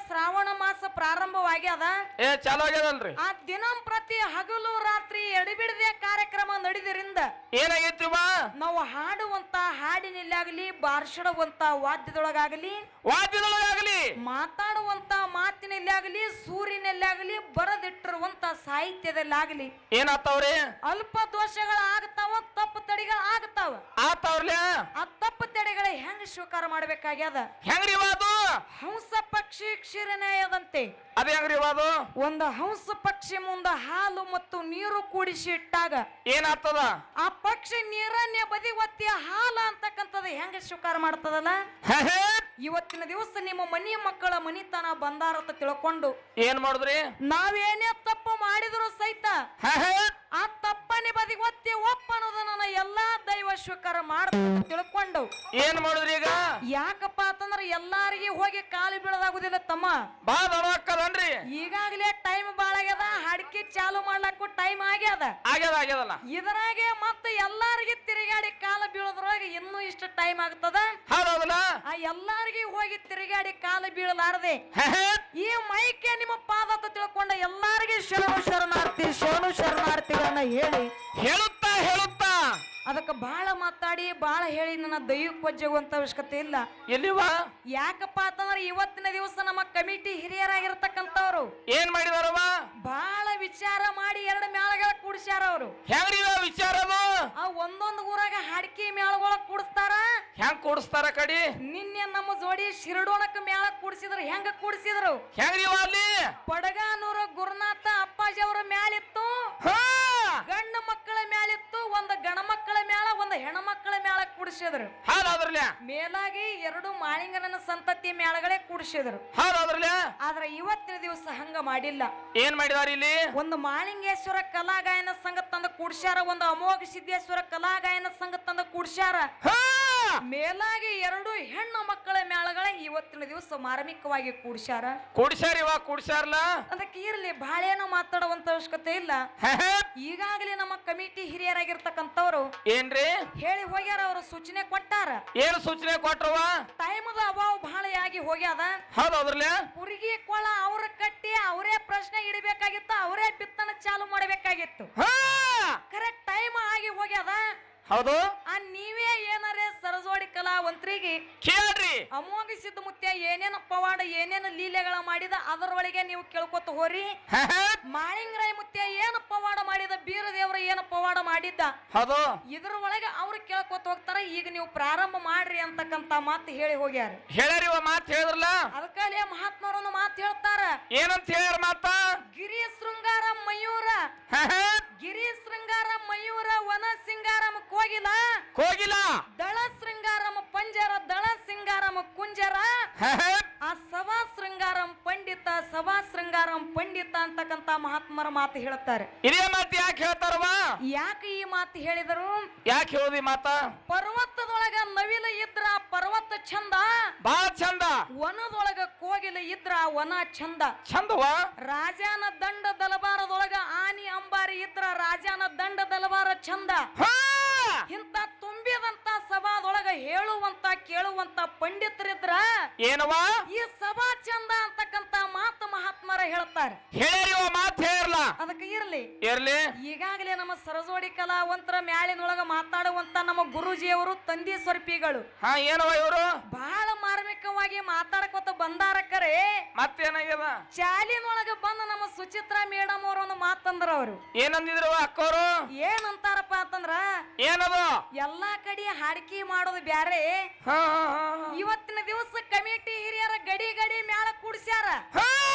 ಶ್ರಾವಣ ಮಾಸ ಪ್ರಾರಂಭವಾಗ್ಯದ. ಚಾಲು ಆಗ್ಯದಲ್ರಿ. ಆ ದಿನಂಪ್ರತಿ ಹಗಲು ರಾತ್ರಿ ಎಡಬಿಡದೆ ಕಾರ್ಯಕ್ರಮ ನಡೆದಿರಿಂದ ಏನಾಗೈತಿ ಬಾ ನಾವು ಹಾಡುವಂತ ಹಾಡಿನಲ್ಲಾಗಲಿ ಬಾರ್ಷಡುವಂತ ವಾದ್ಯದೊಳಗಾಗಲಿ ಮಾತಾಡುವಂತ ಮಾತಿನಲ್ಲಾಗಲಿ ಸೂರಿನಲ್ಲಾಗಲಿ ಬರೆದಿಟ್ಟಿರುವಂತ ಸಾಹಿತ್ಯದಲ್ಲಾಗಲಿ ಏನಾಗ್ತಾವ್ರಿ? ಅಲ್ಪ ದೋಷಗಳ ಆಗ್ತಾವ, ತಪ್ಪು ತಡೆಗಳ ಆಗ್ತಾವ. ಆತಾವ್ರಲ್ಲ ಆ ತಪ್ಪು ತಡೆಗಳ ಹೆಂಗ್ ಸ್ವೀಕಾರ ಮಾಡ್ಬೇಕಾಗ್ಯದ? ಹೆಂಗ್ರಿ ಅದು? ಹಂಸ ಪಕ್ಷಿ ಕ್ಷೀರನ್ಯಾಯದಂತೆ ಅದ ಹೆಂಗ್ರಿ ಅದು? ಒಂದು ಹಂಸ ಪಕ್ಷಿ ಮುಂದ ಹಾಲು ಮತ್ತು ನೀರು ಕೂಡಿಸಿ ಇಟ್ಟಾಗ ಏನಾಗ್ತದ? ಆ ಪಕ್ಷಿ ನೀರನ್ನೇ ಬದಿ ಒತ್ತಿ ಹಾಲ ಅಂತಕ್ಕಂಥದ್ದು ಹೆಂಗ ಸ್ವೀಕಾರ ಮಾಡ್ತದಲ್ಲ, ಇವತ್ತಿನ ದಿವಸ ನಿಮ್ಮ ಮನಿ ಮಕ್ಕಳ ಮನಿತನ ಬಂದಾರತ ತಿಳ್ಕೊಂಡು ಏನ್ ಮಾಡುದ್ರಿ? ನಾವೇನೇ ತಪ್ಪು ಮಾಡಿದ್ರು ಸಹಿತ ಆ ತಪ್ಪನೆ ಬದಿ ಒತ್ತಿ ಒಪ್ಪ ಅನ್ನೋದನ್ನ ಎಲ್ಲಾ ದೈವ ಸ್ವೀಕಾರ ಮಾಡ್ತ ತಿಳ್ಕೊಂಡು ಏನ್ ಮಾಡುದ್ರಿ ಈಗ? ಯಾಕಪ್ಪ ಅಂತಂದ್ರ ಎಲ್ಲಾರಿಗೆ ಹೋಗಿ ಕಾಲು ಬೀಳದಾಗುದಿಲ್ಲ ತಮ್ಮ. ಬಾ ದೊಡ್ಡಕ್ಕದನ್ರಿ. ಈಗಾಗಲೇ ಟೈಮ್ ಬಾಳ ಆಗ್ಯದ, ಹಾಡ್ಕಿ ಚಾಲು ಮಾಡ್ಲಕ್ಕೂ ಟೈಮ್ ಆಗ್ಯದಲ್ಲ. ಇದರಾಗೆ ಮತ್ತೆ ಎಲ್ಲಾರಿಗೆ ತಿರುಗಾಡಿ ಕಾಲ ಬೀಳದ್ರೊಳಗೆ ಇನ್ನೂ ಇಷ್ಟು ಟೈಮ್ ಆಗ್ತದ. ಹೌದಲ್ಲ? ಆ ಎಲ್ಲಾರಿಗೆ ಹೋಗಿ ತಿರುಗಾಡಿ ಕಾಲ ಬೀಳಲಾರದೆ ಈ ಮೈಕೆ ನಿಮ್ಮ ಪಾದ ತಿಳ್ಕೊಂಡ ಎಲ್ಲಾರಿಗೆ ಶರಣು ಶರಣಾರ್ಥಿ ಶರಣು ಶರಣಾರ್ಥಿಗಳನ್ನ ಹೇಳುತ್ತಾ ಅದಕ್ಕೆ ಬಹಳ ಮಾತಾಡಿ ಬಹಳ ಹೇಳಿ ನನ್ನ ದೈವಕ್ಕೊಜ್ಜುವಂತ ಅವಶ್ಯಕತೆ ಇಲ್ಲ. ಎಲ್ಲಿವಾ? ಯಾಕಪ್ಪ ಅಂತಂದ್ರೆ ಇವತ್ತಿನ ದಿವಸ ನಮ್ಮ ಕಮಿಟಿ ಹಿರಿಯರಾಗಿರ್ತಕ್ಕಂಥವ್ರು ಏನ್ ಮಾಡಿದಾರವ? ಬಹಳ ವಿಚಾರ ಮಾಡಿ 2 ಮೇಳಗಳ ಕೂಡಿಸ್ಯಾರ. ಅವರು ಹೆಂಗ್ರಿ ವಿಚಾರ? ಆ ಒಂದೊಂದು ಊರಾಗ ಹಾಡ್ಕಿ ಮೇಳಗಳ ಕೂಡಿಸ್ತಾರ. ಹೆಂಗ್ ಕೂಡಿಸ್ತಾರ ಕಡಿ? ನಿನ್ನೆ ನಮ್ಮ ಜೋಡಿ ಶಿರಡೋಣಕ್ಕೆ ಮೇಳ ಕೂಡಿಸಿದ್ರು. ಹೆಂಗ ಕೂಡಿಸಿದ್ರು? ಹೆಂಗ್ರಿ ಅಲ್ಲಿ ಪಡಗಾನೂರ ಗುರುನಾಥ ಅಪ್ಪಾಜಿ ಅವರ ಮ್ಯಾಲಿತ್ತು, ಗಂಡು ಮಕ್ಕಳ ಮ್ಯಾಲಿತ್ತು, ಒಂದು ಗಣ ಮಕ್ಕಳ ಮೇಳ, ಒಂದು ಹೆಣ ಮಕ್ಕಳ ಮೇಳ ಕೂಡಿಸಿದ್ರು. ಮೇಲಾಗಿ 2 ಮಾಳಿಂಗನ ಸಂತತಿ ಮೇಳಗಳೇ ಕೂಡಿಸಿದ್ರು. ಆದ್ರೆ ಇವತ್ತಿನ ದಿವಸ ಹಂಗ ಮಾಡಿಲ್ಲ. ಏನ್ ಮಾಡಿದಾರ ಇಲ್ಲಿ? ಒಂದು ಮಾಳಿಂಗೇಶ್ವರ ಕಲಾಗಾಯನ ಸಂಘ ತಂದ ಕೂಡ್ಸ್ಯಾರ, ಒಂದು ಅಮೋಘ ಸಿದ್ದೇಶ್ವರ ಕಲಾಗಾಯನ ಸಂಘ ತಂದ ಕೂಡ್ಸ್ಯಾರ. ಮೇಲಾಗಿ 2 ಹೆಣ್ಣು ಮಕ್ಕಳ ಮೇಳಗಳೇ ಇವತ್ತಿನ ದಿವಸ ಮಾರ್ಮಿಕವಾಗಿ ಕೂಡ್ಸ್ಯಾರ. ಕೂಡ್ಸ್ಯಾರಲ್ಲ. ಅದಕ್ಕೆ ಇರ್ಲಿ, ಬಾಳೇನೋ ಮಾತಾಡುವಂತ ಅವಶ್ಯಕತೆ ಇಲ್ಲ. ಈಗಾಗಲೇ ನಮ್ಮ ಕಮಿಟಿ ಹಿರಿಯರಾಗಿರ್ತಕ್ಕಂಥವ್ರು ಏನ್ರಿ ಹೇಳಿ ಹೋಗ್ಯಾರ. ಅವರು ಸೂಚನೆ ಕೊಟ್ಟಾರ. ಏನು ಸೂಚನೆ ಕೊಟ್ರವ? ಟೈಮದ ಅಭಾವ ಬಹಳ ಆಗಿ ಹೋಗ್ಯಾದ. ಹೌದೌದ್ರಲ್ಲ? ಹುಡುಗಿ ಕೊಳ ಅವ್ರ ಕಟ್ಟಿ ಅವರೇ ಪ್ರಶ್ನೆ ಇಡಬೇಕಾಗಿತ್ತು, ಅವರೇ ಬಿತ್ತನ ಚಾಲು ಮಾಡಬೇಕಾಗಿತ್ತು. ಕರೆಕ್ಟ್ ಟೈಮ್ ಆಗಿ ಹೋಗ್ಯಾದ. ಹೌದು. ನೀವೇ ಏನಾರೇ ಸರಜೋಡಿ ಕಲಾವಂತರಿಗೆ ಕೇಳ್ರಿ. ಅಮೋಘ ಸಿದ್ಧ ಮುತ್ಯ ಏನೇನು ಪವಾಡ ಏನೇನು ಲೀಲೆಗಳ ಮಾಡಿದ ಅದರೊಳಗೆ ನೀವು ಕೇಳ್ಕೊತ ಹೋರಿ. ಮಾಳಿಂಗರಾಯ ಮುತ್ಯ ಏನು ಪವಾಡ ಮಾಡಿದ, ಬೀರದೇವ್ರ ಏನು ಪವಾಡ ಮಾಡಿದ್ದ, ಹೌದು, ಇದ್ರ ಒಳಗೆ ಅವ್ರು ಕೇಳ್ಕೊತ ಹೋಗ್ತಾರ. ಈಗ ನೀವು ಪ್ರಾರಂಭ ಮಾಡ್ರಿ ಅಂತಕ್ಕಂತ ಮಾತು ಹೇಳಿ ಹೋಗ್ಯಾರ. ಹೇಳ್ಯಾರಿ ಮಾತು ಹೇಳಿದ್ರಲ್ಲ. ಅದಕ್ಕಲ್ಲೇ ಮಹಾತ್ಮರೊಂದು ಮಾತು ಹೇಳ್ತಾರ. ಏನಂತ ಹೇಳ್ಯಾರ ಮಾತ? ಗಿರಿ ಶೃಂಗಾರ ಮಯೂರ, ಗಿರಿ ಶೃಂಗಾರ ಮಯೂರ, ವನ ಸಿಂಗಾರಮ ಕೋಗಿಲ, ದಳ ಶೃಂಗಾರಮ ಪಂಜರ, ದಳ ಸಿಂಗಾರಮ ಕುಂಜರ, ಆ ಸಭಾ ಶೃಂಗಾರಂ ಪಂಡಿತ, ಸಭಾ ಶೃಂಗಾರಂ ಪಂಡಿತ ಅಂತಕ್ಕಂತ ಮಹಾತ್ಮರ ಮಾತು ಹೇಳ್ತಾರೆ. ಇದೇ ಮಾತು ಯಾಕೆ ಹೇಳ್ತಾರವ? ಯಾಕೆ ಈ ಮಾತು ಹೇಳಿದರು? ಯಾಕೆ ಹೇಳುದಿ ಮಾತ? ಪರ್ವತದೊಳಗ ನವಿಲ ಇದ್ರ ಪರ್ವತ ಚಂದ, ಬಹಳ ಚಂದ. ವನದೊಳಗ ಕೋಗಿಲ ಇದ್ರ ವನ ಚಂದ. ಚಂದವಾ? ರಾಜನ ದಂಡ ದಲಬಾರದೊಳಗ ಆನಿ ಅಂಬಾರಿ ಇದ್ರ ರಾಜನ ದಂಡ ದಲಬಾರ ಚಂದ. ಇಂತ ತುಂಬಿದಂತ ಸಭಾದೊಳಗ ಹೇಳುವಂತ ಕೇಳುವಂತ ಪಂಡಿತರಿದ್ರ ಏನವಾ ಈ ಸಭಾ ಚಂದ ಅಂತಕ್ಕಂತ ಮಾತು ಮಹಾತ್ಮರ ಹೇಳ್ತಾರೆ. ಮಾತು ಹೇಳಲ್ಲ. ಅದಕ್ಕೆ ಇರ್ಲಿ. ಈಗಾಗಲೇ ನಮ್ಮ ಸರಜೋಡಿ ಕಲಾವಂತರ ಮ್ಯಾಲಿನೊಳಗ ಮಾತಾಡುವಂತ ನಮ್ಮ ಗುರುಜಿಯವರು ತಂದಿ ಸ್ವರ್ಪಿಗಳು ಏನವ ಇವರು ಬಹಳ ಮಾರ್ಮಿಕವಾಗಿ ಮಾತಾಡಕೋತ ಬಂದಾರಕ್ಕರೆ ಮತ್ತೇನಾಗ್ಯದ? ಚಾಲಿನೊಳಗ ಬಂದ ನಮ್ಮ ಸುಚಿತ್ರಾ ಮೇಡಮ್ ಅವರು ಒಂದು ಮಾತಂದ್ರ. ಅವರು ಏನಂದಿದ್ರು ಅಕ್ಕವರು? ಏನಂತಾರಪ್ಪ ಅಂತಂದ್ರ, ಏನದು ಎಲ್ಲಾ ಕಡೆ ಹಾಡ್ಕಿ ಮಾಡೋದು ಬ್ಯಾರೆ, ಇವತ್ತಿನ ದಿವಸ ಕಮಿಟಿ ಹಿರಿಯರ ಗಡಿ ಗಡಿ ಮ್ಯಾಲ ಕೂಡ್ಸ್ಯಾರ.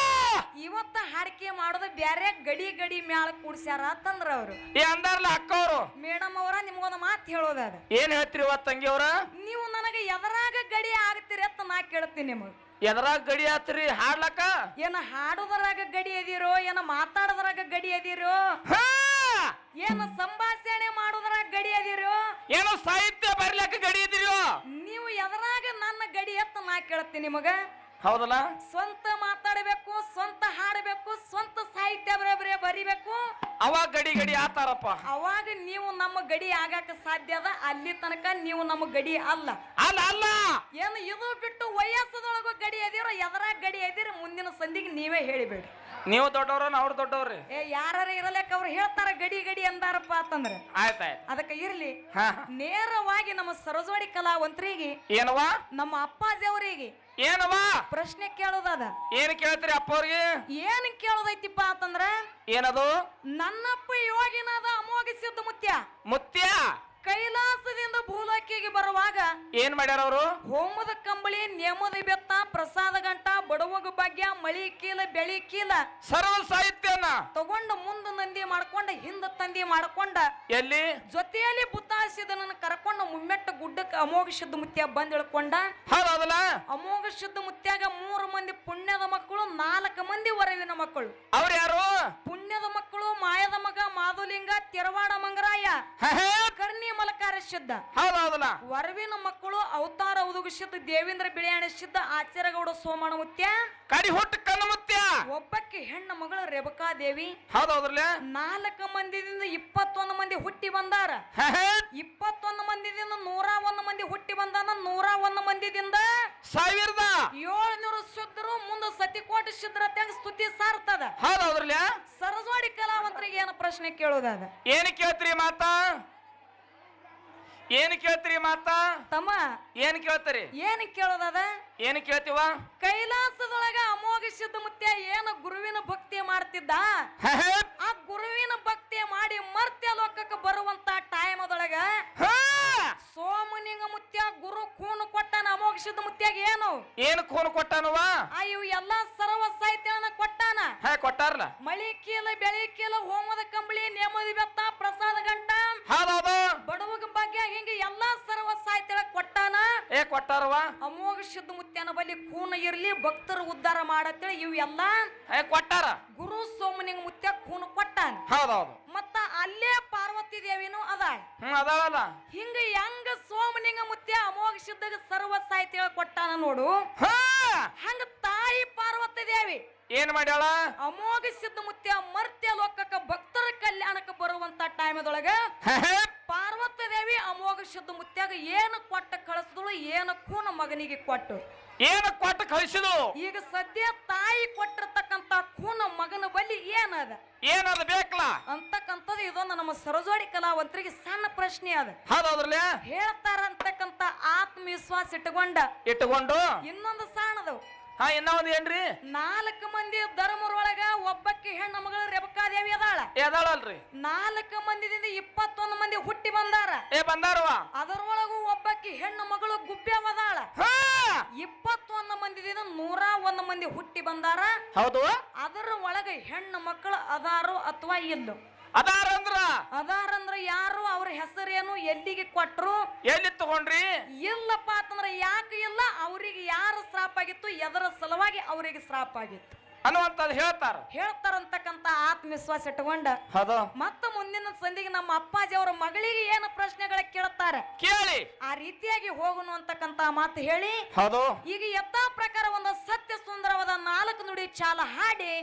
ಇವತ್ತ ಹಾಡ್ಕಿ ಮಾಡೋದು ಬ್ಯಾರೆ, ಗಡಿ ಗಡಿ ಮ್ಯಾಲ ಕೂಡ್ಸ್ಯಾರ ಅಂತಂದ್ರ ಅವರು. ಅಂದಾರಲ್ಲ ಅಕ್ಕವರು. ಮೇಡಮ್ ಅವರ ನಿಮ್ಗೊಂದು ಮಾತು ಹೇಳೋದ. ಏನ್ ಹೇಳ್ತೀರಿ ತಂಗಿ ಅವ್ರ? ನೀವು ನನಗೆ ಎದರಾಗ ಗಡಿ ಆಗ್ತೀರಿ ಅಂತ ನಾ ಕೇಳ್ತೀನಿ. ನಿಮಗ್ ಎದರಾಗ ಗಡಿ ಆತ್ರಿ ಹಾಡ್ಲಕ್ಕ? ಏನ ಹಾಡುದರಾಗ ಗಡಿ ಅದೀರೋ, ಏನ ಮಾತಾಡೋದ್ರಾಗ ಗಡಿ ಅದೀರೋ, ಏನು ಸಂಭಾಷಣೆ ಮಾಡೋದ್ರಾಗ ಗಡಿ ಅದೀರೋ, ಏನೋ ಸಾಹಿತ್ಯ ಬರ್ಲಕ್ಕ ಗಡಿ ಇದೀರೋ? ನೀವು ಎದರಾಗ ನನ್ನ ಗಡಿ ಎತ್ತ ನಾ ಕೇಳ್ತೀನಿ ನಿಮಗ. ಹೌದಲ್ಲ ಸ್ವಂತ ಮಾತಾಡಬೇಕು, ಸ್ವಂತ ಹಾಡಬೇಕು, ಸ್ವಂತ ಸಾಹಿತ್ಯ ಬರಿಬೇಕು. ಅವಾಗ ಗಡಿ ಗಡಿ ಆತಾರಪ್ಪ. ಅವಾಗ ನೀವು ನಮ್ಮ ಗಡಿ ಆಗಾಕ ಸಾಧ್ಯ ಅದ. ಅಲ್ಲಿ ತನಕ ನೀವು ನಮ್ಮ ಗಡಿ ಅಲ್ಲ. ಅಲ್ಲ ಅಲ್ಲ ಏನು ಇದು ಬಿಟ್ಟು ವಯಸ್ಸದೊಳಗ ಗಡಿ ಅದಿರ, ಎದರಾಗ ಗಡಿ ಅದಿರ, ಮುಂದಿನ ಸಂದಿಗೆ ನೀವೇ ಹೇಳಿಬೇಡಿ. ನೀವು ದೊಡ್ಡವ್ರ ಅವ್ರು ದೊಡ್ಡವ್ರಿ. ಯಾರ ಇರಲಕ್ಕ ಅವ್ರು ಹೇಳ್ತಾರ ಗಡಿ ಗಡಿ ಅಂದಾರಪ್ಪ ಅಂತಂದ್ರೆ ಆಯ್ತಾಯ್ತು. ಅದಕ್ಕೆ ಇರ್ಲಿ. ಹಾ ನೇರವಾಗಿ ನಮ್ಮ ಸರಸ್ವತಿ ಕಲಾವಂತರಿಗೆ, ಏನವಾ ನಮ್ಮ ಅಪ್ಪಾಜಿ ಅವರಿಗೆ ಏನವಾ ಪ್ರಶ್ನೆ ಕೇಳೋದದ. ಏನ್ ಕೇಳ್ತೀರಿ ಅಪ್ಪ ಅವ್ರಿಗೆ? ಏನ್ ಕೇಳೋದೈತಿಪ್ಪ ಅಂತಂದ್ರ, ಏನದು? ನನ್ನಪ್ಪ ಯೋಗಿನಾದ ಅಮೋಘ ಸಿದ್ಧ ಮುತ್ಯ ಕೈಲಾಸದಿಂದ ಭೂಲೋಕಿಗೆ ಬರುವಾಗ ಏನ್ ಮಾಡ್ಯಾರ ಅವರು? ಹೋಮದ ಕಂಬಳಿ, ನೇಮದ ಬೆತ್ತ, ಪ್ರಸಾದ ಗಂಟ, ಬಡವಗ ಭಾಗ್ಯ, ಮಳಿ ಕೀಲ, ಬೆಳಿ ಕೀಲ ಸರ್ವ ಸಾಹಿತ್ಯನ ತಗೊಂಡ ಮುಂದ ನಂದಿ ಮಾಡ್ಕೊಂಡ, ಹಿಂದ ತಂದಿ ಮಾಡ್ಕೊಂಡ, ಎಲ್ಲಿ ಜೊತೆಯಲ್ಲಿ ಬುತ್ತಾಸಿದನನ್ನ ಕರ್ಕೊಂಡ ಮುಮ್ಮೆಟ್ಟ ಗುಡ್ಡಕ್ಕೆ ಅಮೋಘ ಸಿದ್ಧ ಮುತ್ಯ ಬಂದ್ ಇಳ್ಕೊಂಡ. ಹೌದಲ್ಲ? ಅಮೋಘ ಸಿದ್ಧ ಮುತ್ಯಾಗ 3 ಮಂದಿ ಪುಣ್ಯದ ಮಕ್ಕಳು, 4 ಮಂದಿ ವರವಿನ ಮಕ್ಕಳು. ಅವ್ರು ಯಾರು? ಪುಣ್ಯದ ಮಕ್ಕಳು ಮಾಯದ ಮಗ ಮಾಧುಲಿಂಗ, ತೆರವಾಡ ಮಂಗರಾಯ, ಕರ್ಣಿ ಮಲಕಾರ ಸಿದ್ಧ. ಹೌದಲ್ಲ? ವರವಿನ ಮಕ್ಕಳು ಅವತಾರ ಉದುಗ ಸಿದ್ಧ, ದೇವೇಂದ್ರ ಬಿಳಿಯಾಣ ಸಿದ್ಧ, ಆಚಾರ್ಯಗೌಡ ಸೋಮಣ್ಣ ಮುತ್ಯ, ಕಡಿ ಹುಟ್ಟು ಕಣ್ಣು ಮುತ್ಯ. ಒಬ್ಬಕ್ಕೆ ಹೆಣ್ಣ ಮಗಳು ರೇಬಕಾ ದೇವಿ. ಹೌದೌದ್ರಲ್ಲ? 4 ಮಂದಿದಿಂದ 21 ಮಂದಿ ಹುಟ್ಟಿ ಬಂದಾರ. 21 ಮಂದಿದಿಂದ 101 ಮಂದಿ ಹುಟ್ಟಿ ಬಂದಾನ. 101 ಮಂದಿದಿಂದ 1700 ಶುದ್ಧರು, ಮುಂದೆ ಸತಿಕೋಟಿ ಶುದ್ಧರ ತೆಗೆದು ಸ್ತುತಿ ಸಾರ್ತದ. ಹೌದೌದ್ರಲ್ಲ? ಸರಸ್ವತಿ ಕಲಾವಂತರಿಗೆ ಏನು ಪ್ರಶ್ನೆ ಕೇಳೋದದ? ಏನ್ ಕೇಳ್ತೀರಿ ಮಾತಾ? ಏನ್ ಕೇಳ್ತೀರಿ ಮಾತಾ? ತಮ್ಮ ಏನ್ ಕೇಳ್ತೀರಿ? ಏನ್ ಕೇಳೋದದ? ಏನ್ ಕೇಳ್ತೀವ? ಕೈಲಾಸದೊಳಗ ಅಮೋಘ ಸಿದ್ಧ ಮುತ್ಯ ಏನು ಗುರುವಿನ ಭಕ್ತಿ ಮಾಡ್ತಿದ್ದ. ಆ ಗುರುವಿನ ಭಕ್ತಿ ಮಾಡಿ ಮರ್ತ್ಯ ಲೋಕಕ್ಕೆ ಬರುವಂತ ಟೈಮ್ ಅದೊಳಗ ಸೋಮನಿಂಗ ಮುತ್ಯ ಗುರು ಕೂನು ಕೊಟ್ಟಾನ. ಅಮೋಘ ಸಿದ್ಧ ಮುತ್ಯಾಗ ಏನು ಕೂನು ಕೊಟ್ಟಾನವ? ಇವು ಎಲ್ಲಾ ಸರ್ವ ಸಾಹಿತ್ಯನ ಕೊಟ್ಟಾನ. ಕೊಟ್ಟಾರಲ್ಲ? ಮಳಿ ಕೀಲ, ಬೆಳಿ ಕೀಲ, ಹೋಮದ ಕಂಬಳಿ, ನೇಮದಿ ಬೆತ್ತ, ಪ್ರಸಾದ ಗಂಟ, ಹೌದೌದು, ಬಡವಗ ಭಾಗ್ಯ, ಹಿಂಗೆ ಎಲ್ಲಾ ಸರ್ವ ಸಾಹಿತ್ಯ ಕೊಟ್ಟಾನ. ಕೊಟ್ಟಾರವ? ಅಮೋಘ ಸಿದ್ಧ ಮುತ್ಯನ ಬಳಿ ಕೂನ ಇರ್ಲಿ, ಭಕ್ತರು ಉದ್ಧಾರ ಮಾಡತ್ತೇಳಿ ಇವು ಎಲ್ಲಾ ಕೊಟ್ಟಾರ. ಗುರು ಸೋಮನಿಂಗ ಮುತ್ಯ ಕೂನು ಕೊಟ್ಟಾನ. ಹೌದೌದು. ಮತ್ತ ಅಲ್ಲೇ ಪಾರ್ವತಿ ದೇವಿನೂ ಅದಾಳ. ಅದಾಳಲ್ಲ? ಹಿಂಗ ಹೆಂಗ ಸೋಮನಿಂಗ ಮುತ್ಯ ಅಮೋಘ ಸಿದ್ಧಗ ಸರ್ವ ಸಾಹಿತ್ಯ ಕೊಟ್ಟಾನ ನೋಡು, ಹಂಗ ತಾಯಿ ಪಾರ್ವತಿ ದೇವಿ ಏನ್ ಮಾಡ್ಯಾಳ? ಅಮೋಘ ಸಿದ್ಧ ಮುತ್ಯ ಮರ್ತ್ಯ ಲೋಕಕ್ಕ ಭಕ್ತರ ಕಲ್ಯಾಣಕ್ಕೆ ಬರುವಂತ ಟೈಮದೊಳಗ ಪಾರ್ವತಿ ದೇವಿ ಅಮೋಘ ಸಿದ್ಧ ಮುತ್ಯಾಗ ಏನು ಕೊಟ್ಟ ಕಳಿಸಿದಳು, ಏನು ಕೂನ ಮಗನಿಗೆ ಕೊಟ್ಟು ಏನು ಕೊಟ್ಟು ಕಳಿಸಿದ್ರು. ಈಗ ಸದ್ಯ ತಾಯಿ ಕೊಟ್ಟಿರ್ತಕ್ಕಂತ ಕೂನ ಮಗನ ಬಳಿ ಏನದ? ಏನದ ಬೇಕಲ್ಲ ಅಂತಕ್ಕಂಥದ್ದು ಇದೊಂದು ನಮ್ಮ ಸರಸ್ವತಿ ಕಲಾವಂತರಿಗೆ ಸಣ್ಣ ಪ್ರಶ್ನೆ ಅದ. ಹೌದೌದ್ರಲ್ಲ? ಹೇಳ್ತಾರ ಅಂತಕ್ಕಂತ ಆತ್ಮವಿಶ್ವಾಸ ಇಟ್ಟುಕೊಂಡು ಇನ್ನೊಂದು ಸಾಣದವು. ಇನ್ನ ಒಂದ್ ಏನ್ರಿ? 4 ಮಂದಿ ಧರ್ಮರೊಳಗ ಒಬ್ಬಕ್ಕೆ ಹೆಣ್ಣ ಮಗಳು ರೇಬಕಾ ದೇವಿ ಅದಾಳ. ಎದಾಳಲ್ರಿ? 4 ಮಂದಿದಿಂದ 21 ಮಂದಿ ಹುಟ್ಟಿ ಬಂದಾರ. ಬಂದಾರವ? ಅದರೊಳಗೂ ಒಬ್ಬಕ್ಕೆ ಹೆಣ್ಣು ಮಗಳು ಗುಬ್ಬ್ಯವದಾಳ. 21 ಮಂದಿದಿಂದ 101 ಮಂದಿ ಹುಟ್ಟಿ ಬಂದಾರ. ಹೌದು. ಅದರ ಒಳಗೆ ಹೆಣ್ಣು ಮಕ್ಕಳು ಅದಾರೋ ಅಥವಾ ಇಲ್ಲೋ? ಅದಾರಂದ್ರ ಯಾರು, ಅವ್ರ ಹೆಸರೇನು, ಎಲ್ಲಿಗೆ ಕೊಟ್ರು, ಎಲ್ಲಿ ತಗೊಂಡ್ರಿ? ಇಲ್ಲಪ್ಪ ಅಂತಂದ್ರ ಯಾಕೆ ಇಲ್ಲ, ಅವ್ರಿಗೆ ಯಾರು ಶ್ರಾಪ ಆಗಿತ್ತು, ಎದರ ಸಲುವಾಗಿ ಅವರಿಗೆ ಶ್ರಾಪ ಆಗಿತ್ತು ಅನ್ನುವಂಥದ್ದು ಹೇಳ್ತಾರಂತಕ್ಕಂತ ಆತ್ಮವಿಶ್ವಾಸ ಇಟ್ಟುಕೊಂಡ ಮತ್ತ ಮುಂದಿನ ಸಂದಿಗೆ ನಮ್ಮ ಅಪ್ಪಾಜಿ ಅವರ ಮಗಳಿಗೆ ಏನು ಪ್ರಶ್ನೆಗಳ ಕೇಳ್ತಾರ ಕೇಳಿ ಆ ರೀತಿಯಾಗಿ ಹೋಗುನು ಅಂತಕ್ಕಂತ ಮಾತು ಹೇಳಿ ಹೌದು. ಈಗ ಯಥಾ ಪ್ರಕಾರ ಒಂದು ಸತ್ಯ ಸುಂದರವಾದ 4 ನುಡಿ ಚಾಲ ಹಾಡಿ